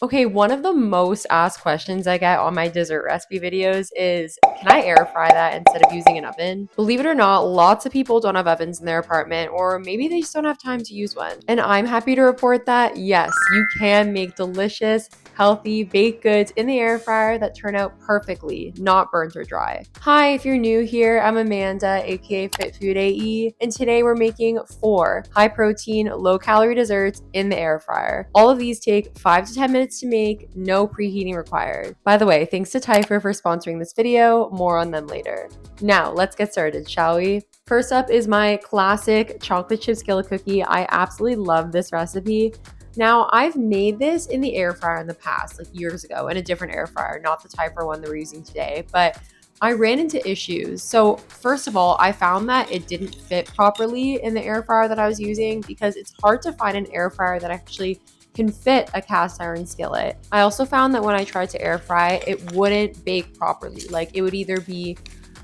Okay, one of the most asked questions I get on my dessert recipe videos is, can I air fry that instead of using an oven? Believe it or not, lots of people don't have ovens in their apartment, or maybe they just don't have time to use one. And I'm happy to report that, yes, you can make delicious, healthy baked goods in the air fryer that turn out perfectly, not burnt or dry. Hi, if you're new here, I'm Amanda, aka Fit Food AE, and today we're making 4 high protein, low calorie desserts in the air fryer. All of these take 5 to 10 minutes to make, no preheating required. By the way, thanks to Typhur for sponsoring this video, more on them later. Now, let's get started, shall we? First up is my classic chocolate chip skillet cookie. I absolutely love this recipe. Now, I've made this in the air fryer in the past, like years ago, in a different air fryer, not the Typhur one that we're using today, but I ran into issues. So, first of all, I found that it didn't fit properly in the air fryer that I was using because it's hard to find an air fryer that actually can fit a cast iron skillet. I also found that when I tried to air fry, it wouldn't bake properly. Like, it would either be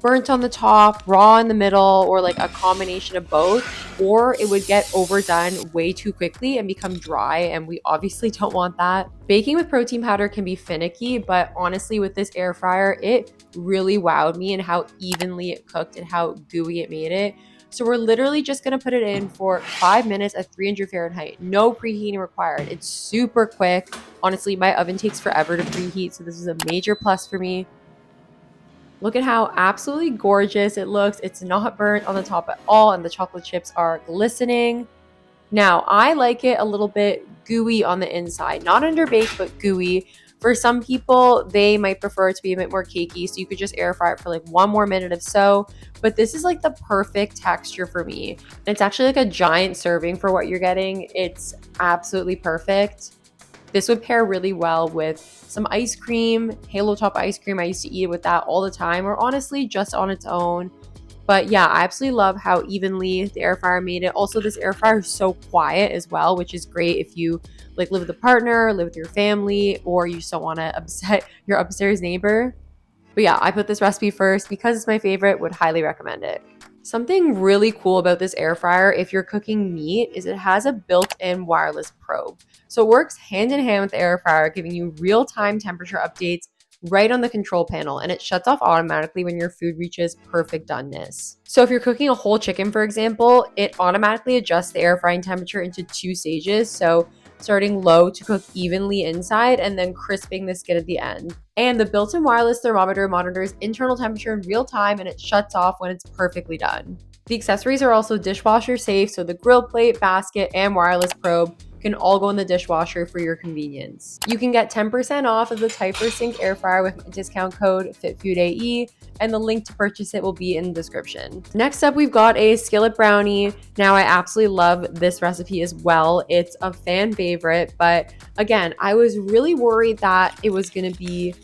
burnt on the top, raw in the middle, or like a combination of both, or it would get overdone way too quickly and become dry, and we obviously don't want that. Baking with protein powder can be finicky, but honestly, with this air fryer, it really wowed me in how evenly it cooked and how gooey it made it. So we're literally just gonna put it in for 5 minutes at 300 Fahrenheit. No preheating required. It's super quick. Honestly, my oven takes forever to preheat, so this is a major plus for me. Look at how absolutely gorgeous it looks. It's not burnt on the top at all, and the chocolate chips are glistening. Now, I like it a little bit gooey on the inside, not underbaked, but gooey. For some people, they might prefer it to be a bit more cakey, so you could just air fry it for like 1 more minute if so. But this is like the perfect texture for me. It's actually like a giant serving for what you're getting. It's absolutely perfect. This would pair really well with some ice cream, Halo Top ice cream. I used to eat it with that all the time, or honestly, just on its own. But yeah, I absolutely love how evenly the air fryer made it. Also, this air fryer is so quiet as well, which is great if you like live with a partner, live with your family, or you just don't want to upset your upstairs neighbor. But yeah, I put this recipe first because it's my favorite, would highly recommend it. Something really cool about this air fryer, if you're cooking meat, is it has a built-in wireless probe. So it works hand in hand with the air fryer, giving you real-time temperature updates right on the control panel, and it shuts off automatically when your food reaches perfect doneness. So if you're cooking a whole chicken, for example, it automatically adjusts the air frying temperature into 2 stages. So starting low to cook evenly inside and then crisping the skin at the end. And the built-in wireless thermometer monitors internal temperature in real time, and it shuts off when it's perfectly done. The accessories are also dishwasher safe, so the grill plate, basket, and wireless probe can all go in the dishwasher for your convenience. You can get 10% off of the Typhur Sync air fryer with my discount code FitFoodAE, and the link to purchase it will be in the description. Next up, we've got a skillet brownie. Now, I absolutely love this recipe as well. It's a fan favorite, but again, I was really worried that it was gonna be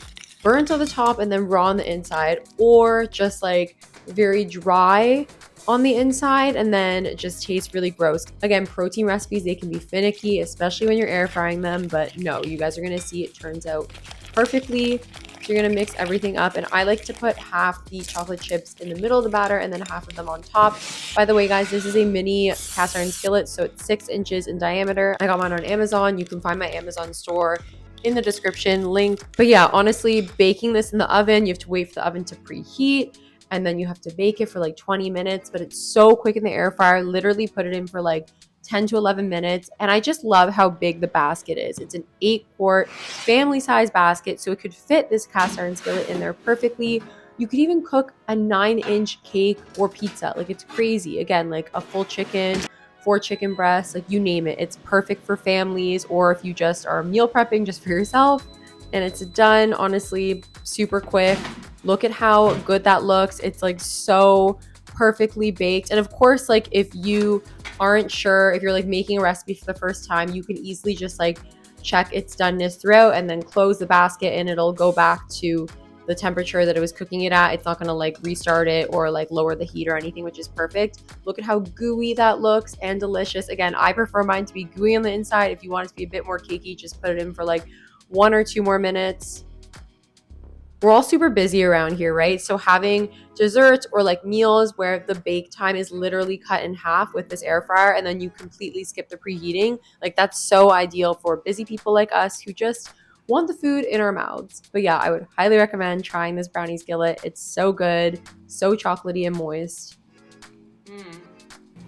burnt on the top and then raw on the inside, or just like very dry on the inside and then it just tastes really gross. Again, protein recipes, they can be finicky, especially when you're air frying them, but no, you guys are gonna see it turns out perfectly. So you're gonna mix everything up, and I like to put half the chocolate chips in the middle of the batter and then half of them on top. By the way, guys, this is a mini cast iron skillet, so it's 6 inches in diameter. I got mine on Amazon. You can find my Amazon store in the description linked. But yeah, honestly, baking this in the oven, you have to wait for the oven to preheat, and then you have to bake it for like 20 minutes, but it's so quick in the air fryer. Literally put it in for like 10 to 11 minutes. And I just love how big the basket is. It's an 8-quart family size basket, so it could fit this cast iron skillet in there perfectly. You could even cook a 9-inch cake or pizza. Like, it's crazy. Again, like a full chicken, 4 chicken breasts, like you name it. It's perfect for families, or if you just are meal prepping just for yourself. And it's done, honestly, super quick. Look at how good that looks. It's like so perfectly baked. And of course, like if you aren't sure, if you're like making a recipe for the first time, you can easily just like check its doneness throughout and then close the basket, and it'll go back to the temperature that it was cooking it at. It's not gonna like restart it or like lower the heat or anything, which is perfect. Look at how gooey that looks and delicious. Again, I prefer mine to be gooey on the inside. If you want it to be a bit more cakey, just put it in for like 1 or 2 more minutes. We're all super busy around here, right? So having desserts or like meals where the bake time is literally cut in half with this air fryer and then you completely skip the preheating, like that's so ideal for busy people like us who just want the food in our mouths. But yeah, I would highly recommend trying this brownie skillet. It's so good, so chocolatey and moist.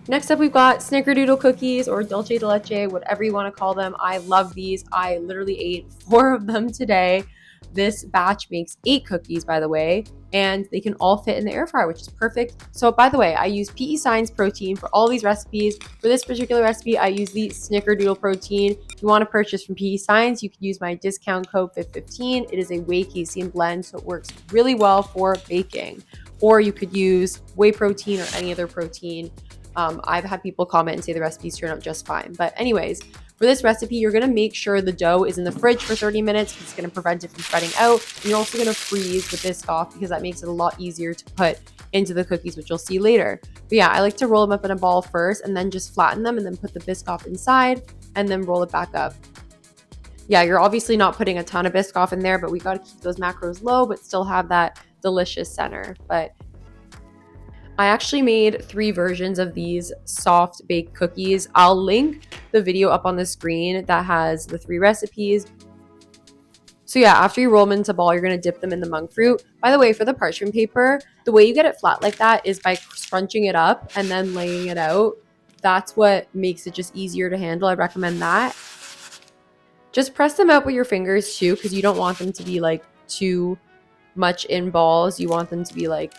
Next up, we've got Snickerdoodle Cookies or Dulce de Leche, whatever you want to call them. I love these. I literally ate 4 of them today. This batch makes 8 cookies, by the way, and they can all fit in the air fryer, which is perfect. So, by the way, I use PE Science protein for all these recipes. For this particular recipe, I use the Snickerdoodle protein. If you want to purchase from PE Science, you can use my discount code FIT15. It is a whey casein blend, so it works really well for baking. Or you could use whey protein or any other protein. I've had people comment and say the recipes turn out just fine. But anyways, for this recipe, you're going to make sure the dough is in the fridge for 30 minutes because it's going to prevent it from spreading out. And you're also going to freeze the bisque off because that makes it a lot easier to put into the cookies, which you'll see later. But yeah, I like to roll them up in a ball first and then just flatten them and then put the bisque off inside and then roll it back up. Yeah, you're obviously not putting a ton of bisque off in there, but we got to keep those macros low but still have that delicious center. But I actually made 3 versions of these soft baked cookies. I'll link the video up on the screen that has the 3 recipes. So yeah, after you roll them into a ball, you're going to dip them in the monk fruit. By the way, for the parchment paper, the way you get it flat like that is by scrunching it up and then laying it out. That's what makes it just easier to handle. I recommend that. Just press them out with your fingers too, because you don't want them to be like too much in balls. You want them to be like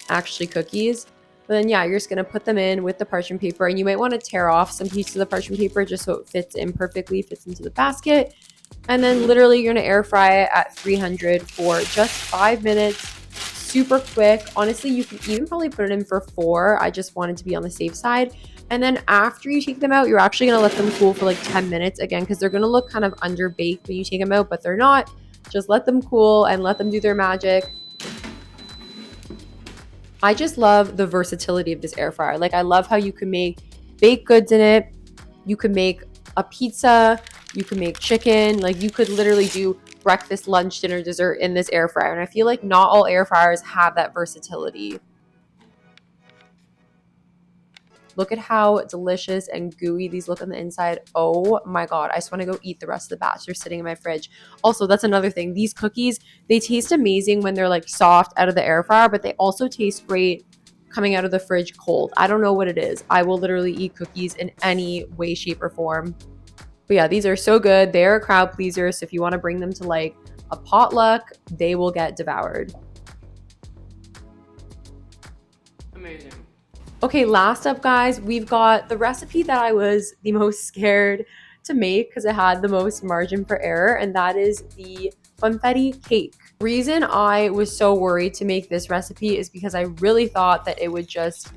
actually cookies. But then yeah, you're just going to put them in with the parchment paper, and you might want to tear off some pieces of the parchment paper just so it fits in perfectly, fits into the basket. And then literally you're going to air fry it at 300 for just 5 minutes. Super quick. Honestly, you can even probably put it in for 4. I just wanted to be on the safe side. And then after you take them out, you're actually going to let them cool for like 10 minutes again, because they're going to look kind of underbaked when you take them out, but they're not. Just let them cool and let them do their magic. I just love the versatility of this air fryer. Like, I love how you can make baked goods in it. You can make a pizza. You can make chicken. Like, you could literally do breakfast, lunch, dinner, dessert in this air fryer. And I feel like not all air fryers have that versatility. Look at how delicious and gooey these look on the inside. Oh my God. I just want to go eat the rest of the batch. They're sitting in my fridge. Also, that's another thing. These cookies, they taste amazing when they're like soft out of the air fryer, but they also taste great coming out of the fridge cold. I don't know what it is. I will literally eat cookies in any way, shape, or form. But yeah, these are so good. They're a crowd pleaser. So if you want to bring them to like a potluck, they will get devoured. Amazing. Okay, last up, guys, we've got the recipe that I was the most scared to make because it had the most margin for error, and that is the Funfetti Cake. Reason I was so worried to make this recipe is because I really thought that it would just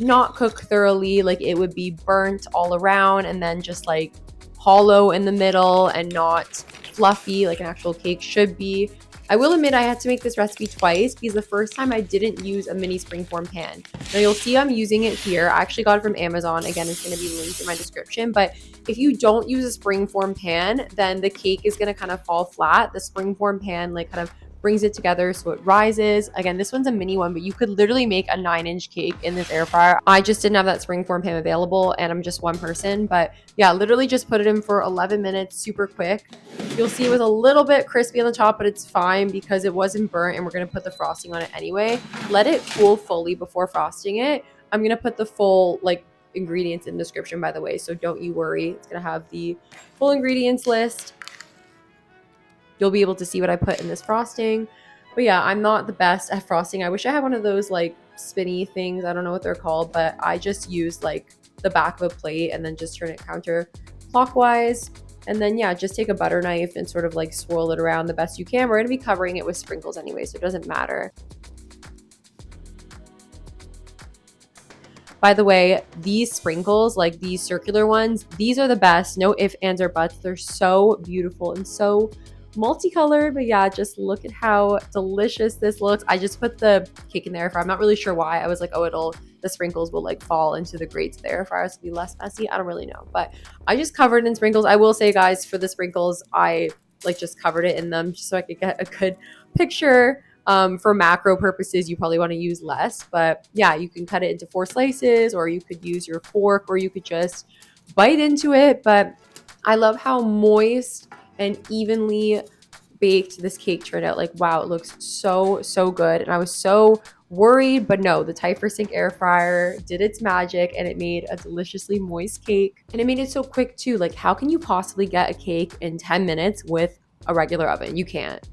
not cook thoroughly, like it would be burnt all around and then just like hollow in the middle and not fluffy like an actual cake should be. I will admit I had to make this recipe twice because the first time I didn't use a mini springform pan. Now you'll see I'm using it here. I actually got it from Amazon. Again, it's going to be linked in my description. But if you don't use a springform pan, then the cake is going to kind of fall flat. The springform pan like kind of brings it together so it rises. Again, this one's a mini one, but you could literally make a 9-inch cake in this air fryer. I just didn't have that springform pan available and I'm just one person. But yeah, literally just put it in for 11 minutes, super quick. You'll see it was a little bit crispy on the top, but it's fine because it wasn't burnt and we're going to put the frosting on it anyway. Let it cool fully before frosting it. I'm going to put the full like ingredients in the description, by the way, so don't you worry. It's going to have the full ingredients list. You'll be able to see what I put in this frosting. But yeah, I'm not the best at frosting. I wish I had one of those like spinny things. I don't know what they're called, but I just use like the back of a plate and then just turn it counterclockwise. And then yeah, just take a butter knife and sort of like swirl it around the best you can. We're going to be covering it with sprinkles anyway, so it doesn't matter. By the way, these sprinkles, like these circular ones, these are the best. No ifs, ands, or buts. They're so beautiful and so multicolored. But yeah, just look at how delicious this looks. I just put the cake in the air fryer. I'm not really sure why. I was like, oh, the sprinkles will like fall into the grates of the air fryer, so it'll be less messy. I don't really know, but I just covered in sprinkles. I will say, guys, for the sprinkles, I like just covered it in them just so I could get a good picture For macro purposes, you probably want to use less, but yeah, you can cut it into 4 slices, or you could use your fork, or you could just bite into it. But I love how moist and evenly baked this cake turned out. Like, wow, it looks so good. And I was so worried, but no, the Typhur Sync air fryer did its magic and it made a deliciously moist cake. And it made it so quick too. Like, how can you possibly get a cake in 10 minutes with a regular oven? You can't.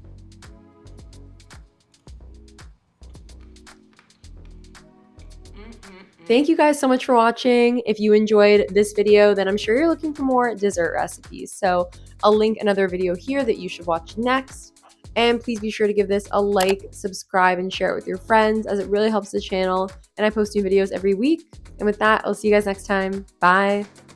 Thank you guys so much for watching. If you enjoyed this video, then I'm sure you're looking for more dessert recipes. So I'll link another video here that you should watch next. And please be sure to give this a like, subscribe, and share it with your friends, as it really helps the channel. And I post new videos every week. And with that, I'll see you guys next time. Bye.